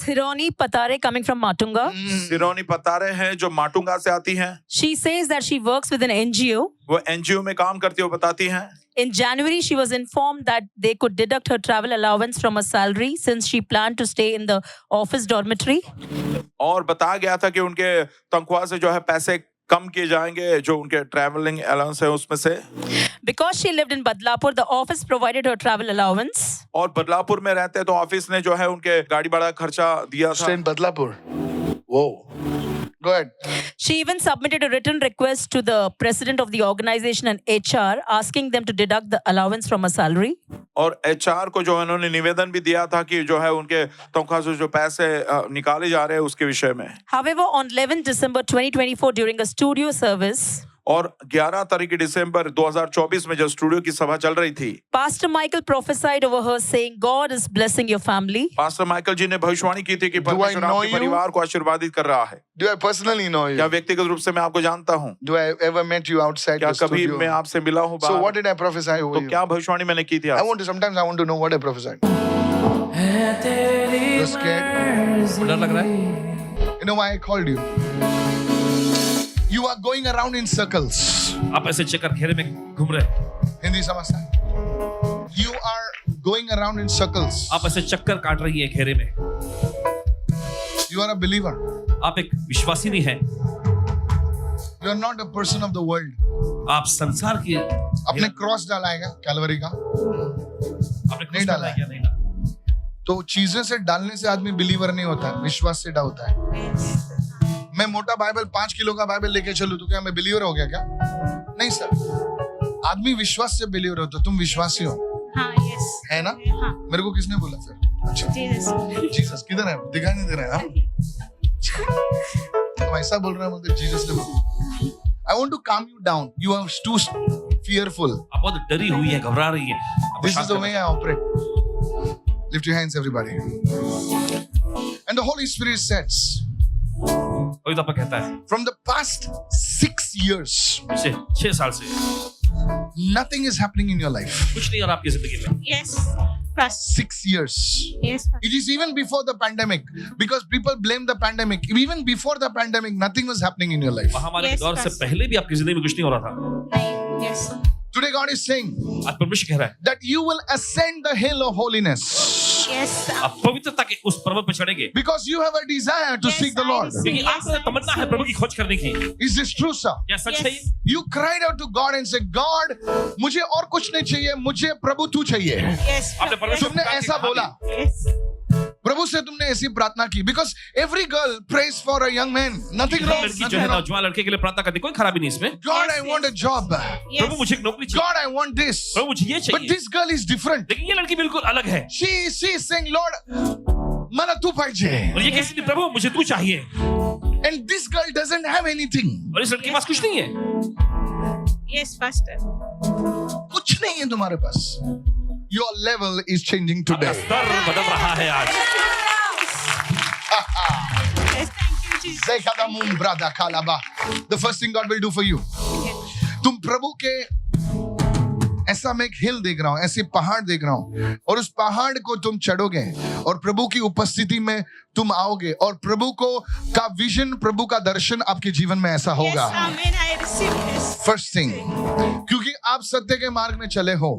Sironi Patare coming from Matunga. सिरोनी पतारे हैं जो माटुंगा से आती हैं। She says that she works with an NGO. वो एनजीओ में काम करती है, वो बताती हैं। In January, she was informed that they could deduct her travel allowance from her salary since she planned to stay in the office dormitory. और बताया गया था कि उनके तनख्वाह से जो है पैसे कम किए जाएंगे जो उनके ट्रैवलिंग अलाउंस है उसमें से। Because she lived in Badlapur, the office provided her travel allowance. और बदलापुर में रहते हैं तो ऑफिस ने जो है उनके गाड़ी भाड़ा खर्चा दिया था। Stay in Badlapur. Whoa. Go ahead. She even submitted a written request to the president of the organization and HR asking them to deduct the allowance from her salary. और एचआर को जो है उन्होंने निवेदन भी दिया था कि जो है उनके तनख्वाह से जो पैसे निकाले जा रहे हैं उसके विषय में। However, on 11 December 2024 during a studio service, और 11 तारीख दिसंबर 2024 में जब स्टूडियो की सभा चल रही थी, Pastor Michael prophesied over her saying, God is blessing your family. Pastor Michael ji ने भविष्यवाणी की थी कि परमेश्वर know आपके you? परिवार को आशीर्वादित कर रहा है। Do I personally know क्या you? व्यक्तिगत रूप से मैं आपको जानता हूँ? Do I ever met you outside क्या the कभी studio? मैं आपसे मिला हूँ So what बाहर? did I prophesy over तो you? क्या भविष्यवाणी मैंने की थी आपसे? Sometimes I want to know what I prophesied. You're scared? डर लग रहा है? You know why I called you? You are going around in circles. आप ऐसे चक्कर घेरे में घूम रहे हैं। Hindi samajhta? You are going around in circles. आप ऐसे चक्कर काट रही है घेरे में। You are a believer. आप एक विश्वासी नहीं है। You are not a person of the world. आप संसार की अपने क्रॉस डाला है क्या कैलवरी का? आपने नहीं डाला है। क्या नहीं डाला? तो चीजें से डालने से आदमी बिलीवर नहीं होता है, विश्वास से होता है। मैं मोटा बाइबल 5 किलो का बाइबल लेके चलूं तो क्या मैं बिलीवर हो गया क्या? नहीं सर, आदमी विश्वास से बिलीवर होता है। तुम विश्वासी हो हाँ, yes. है ना? हाँ, मेरे को किसने बोला फिर? अच्छा, Jesus. जीसस किधर है? दिखाई नहीं दे रहा है। तुम ऐसा बोल रहे हो मतलब जीसस ने बोला। I want to calm you down. You are too fearful. आप बहुत डरी हुई है, घबरा रही है। आप This is शांत the कर- way I operate. Lift your hands, everybody. And the Holy Spirit says, पवित्र आत्मा कहता है from the past 6 years, पिछले 6 साल से nothing is happening in your life. कुछ नहीं हो रहा आपकी जिंदगी में। Yes. Trust. 6 years. Yes. It is even before the pandemic, because people blame the pandemic. Even before the pandemic, nothing was happening in your life. महामारी के Yes, दौर से Pastor. पहले भी आपकी जिंदगी में कुछ नहीं हो रहा था। नहीं. Yes. Today, God is saying आज परमेश्वर कह रहा है that you will ascend the hill of holiness Yes. आप पवित्रता के उस पर्वत पर चढ़ेंगे because you have a desire to Yes, seek the I Lord. receive. क्योंकि आपको तमन्ना है प्रभु की खोज करने की। Is this true, sir? क्या सच Yes. है ये? You cried out to God and said, God, मुझे और कुछ नहीं चाहिए, मुझे प्रभु तू चाहिए। Yes. आपने परमेश्वर तुमने ऐसा बोला, Yes. प्रभु से तुमने ऐसी प्रार्थना की, because every girl prays for a young man. Nothing wrong. लड़की जो Nothing है wrong. नौजवान लड़के के लिए प्रार्थना करती है, कोई खराबी नहीं इसमें। God, Yes, I want a yes. job. Prabhu Yes. मुझे एक नौकरी चाहिए, God, I want this. प्रभु मुझे ये But चाहिए। this girl is different. लेकिन ये लड़की बिल्कुल अलग है। She is saying, Lord, मला तू पाहिजे. और ये कैसी थी, प्रभु मुझे तू चाहिए। And this girl doesn't have anything. और इस लड़की के पास कुछ नहीं है। Yes, Pastor. कुछ नहीं है तुम्हारे पास. Your level is changing आपका today. स्तर बदल रहा है आज। Yes, thank you, Jesus. Zekadamum brada kalaba. The first thing God will do for you. तुम प्रभु के ऐसा मैं एक हिल देख रहा हूं, ऐसे पहाड़ देख रहा हूं, और उस पहाड़ को तुम चढ़ोगे और प्रभु की उपस्थिति में तुम आओगे और प्रभु को का विजन, प्रभु का दर्शन आपके जीवन में ऐसा Yes, होगा। Amen. I receive this. First thing, क्योंकि आप सत्य के मार्ग में चले हो,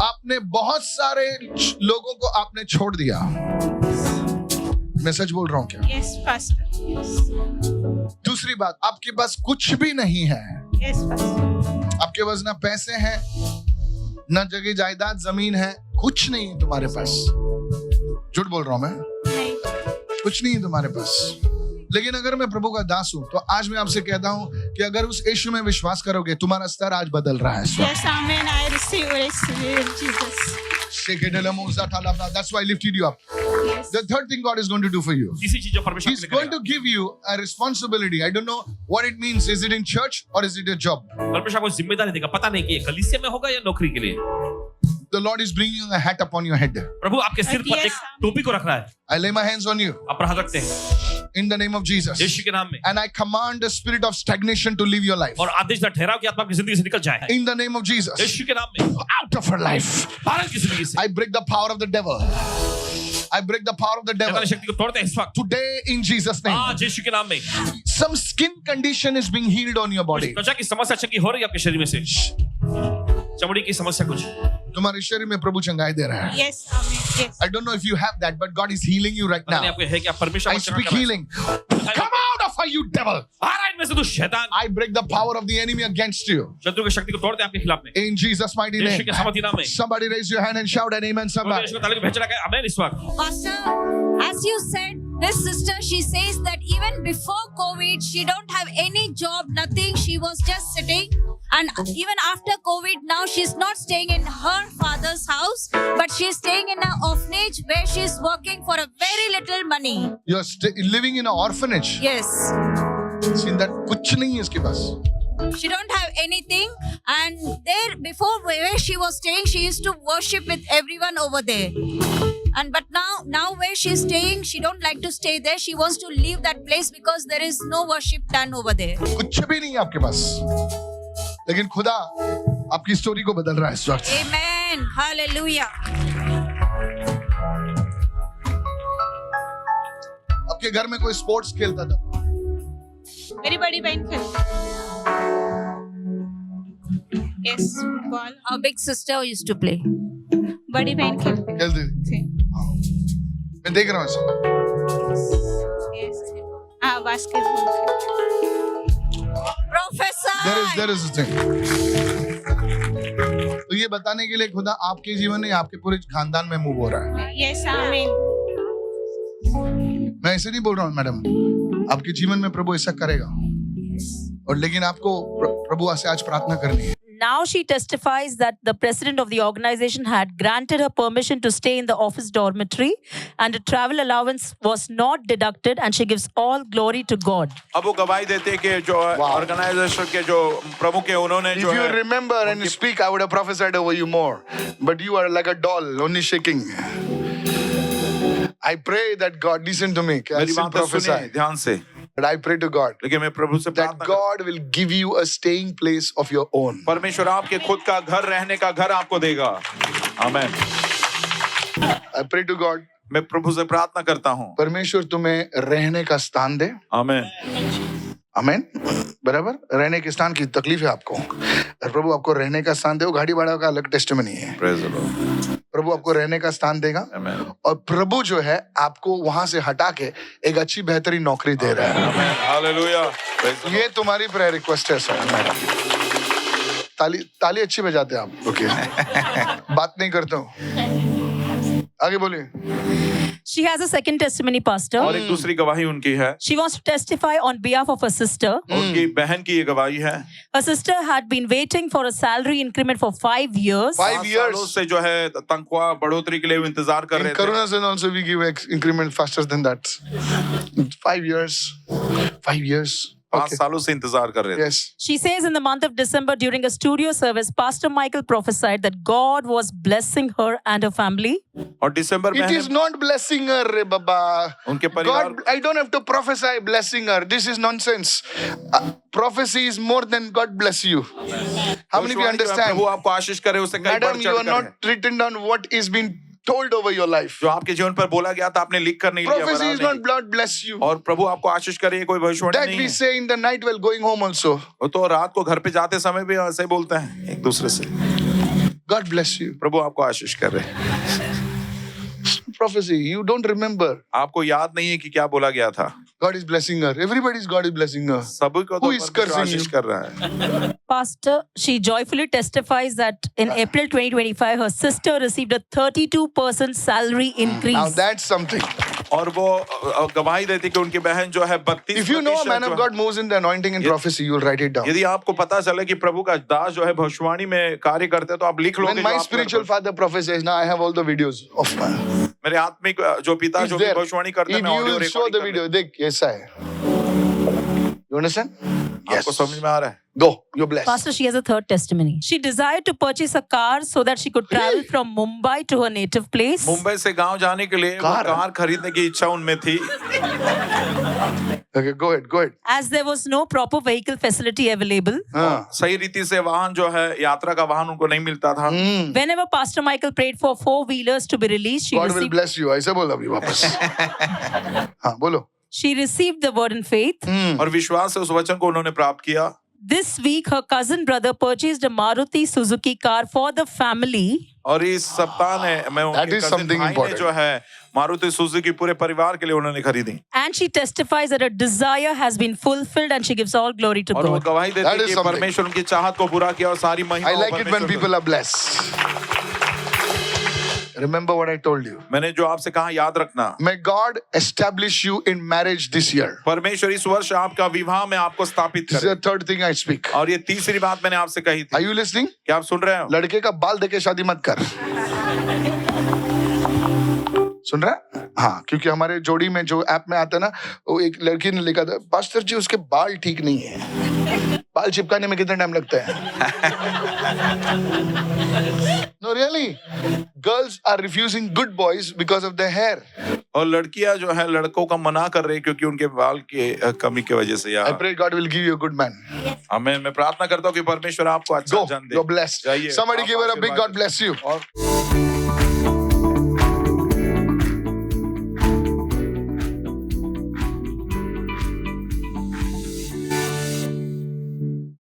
आपने बहुत सारे लोगों को आपने छोड़ दिया। मैं सच बोल रहा हूं क्या? Yes, Pastor. Yes. दूसरी बात, आपके पास कुछ भी नहीं है। Yes, Pastor. आपके पास ना पैसे हैं, ना जगह जायदाद जमीन है, कुछ नहीं है तुम्हारे पास। झूठ बोल रहा हूं मैं? नहीं. कुछ नहीं है तुम्हारे पास। लेकिन अगर मैं प्रभु का दास हूं तो आज मैं आपसे कहता हूं कि अगर उस यीशु में विश्वास करोगे, तुम्हारा स्तर आज बदल रहा है। Yes, Amen. I receive it, Jesus. That's why I lifted you up. Yes. The third thing God is going to do for you, इसी चीज जो परमेश्वर He's के लिए going to give you a responsibility. I don't know what it means. Is it in church or is it a job? परमेश्वर आपको जिम्मेदारी देगा, पता नहीं कि ये कलीसिया में होगा या नौकरी के लिए। The Lord is bringing a hat upon your head. प्रभु आपके सिर पर Yes. एक टोपी को रख रहा है। I lay my hands on you आप पर हाथ रखते हैं in the name of Jesus. यीशु के नाम में, And I command the spirit of stagnation to leave your life. और आदेश का ठहराव कि आत्मा आपकी जिंदगी से निकल जाए। In the name of Jesus. यीशु के नाम में Out of her life. बाहर की जिंदगी से I break the power of the devil. I break the power of the devil शैतानी शक्ति को तोड़ते हैं इस वक्त today in Jesus' name. आज यीशु के नाम में Some skin condition is being healed on your body. त्वचा की समस्या चंगी हो रही है आपके शरीर में से चमड़ी की समस्या कुछ तुम्हारे शरीर में प्रभु चंगाई दे रहा है. Yes, Amen. Yes. I don't know if you have that, but God is healing you right पता नहीं now. आपको है कि आप परमेश्वर I को चंगा speak कर रहे हैं. healing. Come out of her, you devil. आ रहा है इनमें से तू शैतान I break the power of the enemy against you. शत्रु की शक्ति को तोड़ते हैं आपके खिलाफ में In Jesus' mighty Yeshu name. के सामर्थी नाम में Somebody raise your hand and shout an amen. Somebody. यीशु को ताली में भेज रखा है आमेन इस वक्त Pastor, as you said, this sister, she says that even before COVID, she don't have any job, nothing. She was just sitting. And even after COVID, now she's not staying in her father's house, but she's staying in an orphanage where she's working for a very little money. You're living in an orphanage. Yes. See that कुछ नहीं है इसके पास. She don't have anything. And there, before where she was staying, she used to worship with everyone over there. And but now where she's staying, she don't like to stay there. She wants to leave that place because there is no worship done over there. कुछ भी नहीं है आपके पास. लेकिन खुदा आपकी story को बदल रहा है इस वक्त. Amen. Hallelujah. आपके घर में कोई स्पोर्ट्स खेलता था. मेरी बड़ी बहन खेलती. Yes, football. Our big sister used to play. बड़ी बहन खेलती खेलती थी. थी. मैं देख रहा हूँ इसे. Yes. हाँ, basketball खेलती. Professor. There is a thing. तो ये बताने के लिए खुदा आपके जीवन में आपके पूरे खानदान में मूव हो रहा है. Yes, Amen. मैं ऐसे नहीं बोल रहा हूँ मैडम. आपके जीवन में प्रभु ऐसा करेगा. और लेकिन आपको प्रभु से आज प्रार्थना करनी है. Now she testifies that the president of the organization had granted her permission to stay in the office dormitory and a travel allowance was not deducted and she gives all glory to God. अब वो गवाही देते हैं कि जो organisation के जो प्रमुख है उन्होंने If जो you है remember and speak, I would have prophesied over you more. But you are like a doll, only shaking. I pray that God, listen to me. I मेरी still बात सुनिए prophesy. ध्यान से. But I pray to God लेकिन मैं प्रभु से that प्रार्थना करता God will give you a staying place of your own. हूं, परमेश्वर आपके खुद का घर रहने का घर आपको देगा. आमेन. I pray to God, मैं प्रभु से प्रार्थना करता हूं. परमेश्वर तुम्हें रहने का स्थान दे. आमेन. आमेन. बराबर. रहने के स्थान की तकलीफ है आपको. और प्रभु आपको रहने का स्थान दे. वो गाड़ी भाड़ा का अलग टेस्टिमनी है. Praise the Lord. प्रभु आपको रहने का स्थान देगा. Amen. और प्रभु जो है आपको वहां से हटा के एक अच्छी बेहतरीन नौकरी दे रहा है. Amen. Hallelujah. Praise the Lord. ये तुम्हारी प्रेयर रिक्वेस्ट है सर. ताली अच्छी बजाते हैं आप. ओके. बात नहीं करता हूँ. आगे बोलिए. She has a second testimony, Pastor. और एक दूसरी गवाही उनकी है. She wants to testify on behalf of her sister. उनकी बहन की ये गवाही है. Her sister had been waiting for a salary increment for 5 years. 5 सालों years. से जो है तनख्वाह बढ़ोतरी के लिए वो इंतजार कर In रहे थे. Karuna Sen also we give increment faster than that. 5 years. 5 years. 5 Okay. सालों से इंतजार कर रहे थे. Yes. She says in the month of December during a studio service, Pastor Michael prophesied that God was blessing her and her family. और दिसंबर में It is not blessing her, re Baba. उनके परिवार God, I don't have to prophesy blessing her. This is nonsense. Prophecy is more than God bless you. How many of you understand? प्रभु आपको आशीष करे उससे कई बढ़ Madam, you are चढ़कर है. not written down what is being told over your life. जो आपके जीवन पर बोला गया था आपने लिख कर नहीं लिया. Prophecy बना is नहीं. not blood bless you. और प्रभु आपको आशीष करे कोई भविष्यवाणी That नहीं we है. say in the night while going home also. वो तो रात को घर पे जाते समय भी ऐसे ही बोलते हैं एक दूसरे से. God bless you. प्रभु आपको आशीष कर रहे हैं. Prophecy, you don't remember. आपको याद नहीं है कि क्या बोला गया था. God is blessing her. Everybody's God is blessing her. सभी को तो Who is परमेश्वर cursing आशीष you? कर रहा है. Pastor, she joyfully testifies that in April 2025, her sister received a 32% salary Now increase. that's something. और वो गवाही देती कि उनकी बहन जो है 32% If you know a man of जो है, God moves in the anointing and prophecy, you'll write it down. यदि आपको पता चले कि प्रभु का दास जो है भविष्यवाणी में कार्य करते हैं तो आप लिख लोगे. When जो my आप spiritual father prophesies, now I have all the videos of my. मेरे आत्मिक जो पिता It's जो there. भविष्यवाणी करते हैं If मैं audio you show recording the कर video, देख ऐसा है. You understand? आपको समझ में आ रहा है. Go, you're blessed. Pastor, she has a third testimony. She desired to purchase a car so that she could travel from Mumbai to her native place. Mumbai से गांव जाने के लिए वो कार? कार खरीदने की इच्छा उनमें थी। Okay, go ahead. As there was no proper vehicle facility available. हाँ. सही रीति से वाहन जो है यात्रा का वाहन उनको नहीं मिलता था। Whenever Pastor Michael prayed for 4-wheelers to be released, she God will received, bless you. ऐसे बोलो अभी वापस. हाँ, बोलो. she received the word in faith. और विश्वास से उस वचन को उन्होंने प्राप्त किया। This week, her cousin brother purchased a Maruti Suzuki car for the family. और इस सप्ताह ने मैं That उनके is कजिन something भाई ने important. जो है मारुति सुजुकी पूरे परिवार के लिए उन्होंने खरीदी। And she testifies that her desire has been fulfilled and she gives all glory to और वो God. गवाही देती That है is कि something. परमेश्वर उनकी चाहत को पूरा किया और सारी महिमा I like it when people are blessed. Remember what I told you. मैंने जो आपसे कहा याद रखना। May God establish you in marriage this year. परमेश्वर इस वर्ष आपका विवाह में आपको स्थापित This is करे। the third thing I speak. और ये तीसरी बात मैंने आपसे कही Are थी। you listening? क्या आप सुन रहे हो? लड़के का बाल देके शादी मत कर. सुन रहा है? हाँ, क्योंकि हमारे जोड़ी में जो ऐप में आता है ना, वो एक लड़की ने लिखा था, पास्टर जी उसके बाल ठीक नहीं है. बाल चिपकाने में कितना टाइम लगता है? No, really. Girls are refusing good boys because of their hair. और लड़कियां जो है लड़कों का मना कर रही क्योंकि उनके बाल के कमी की वजह से। I यार pray God will give you a good man. मैं प्रार्थना करता हूँ कि परमेश्वर आपको अच्छा Go, जन दे। you're blessed. जाइए। Somebody आप give her a big आशीर्वाद God bless you. और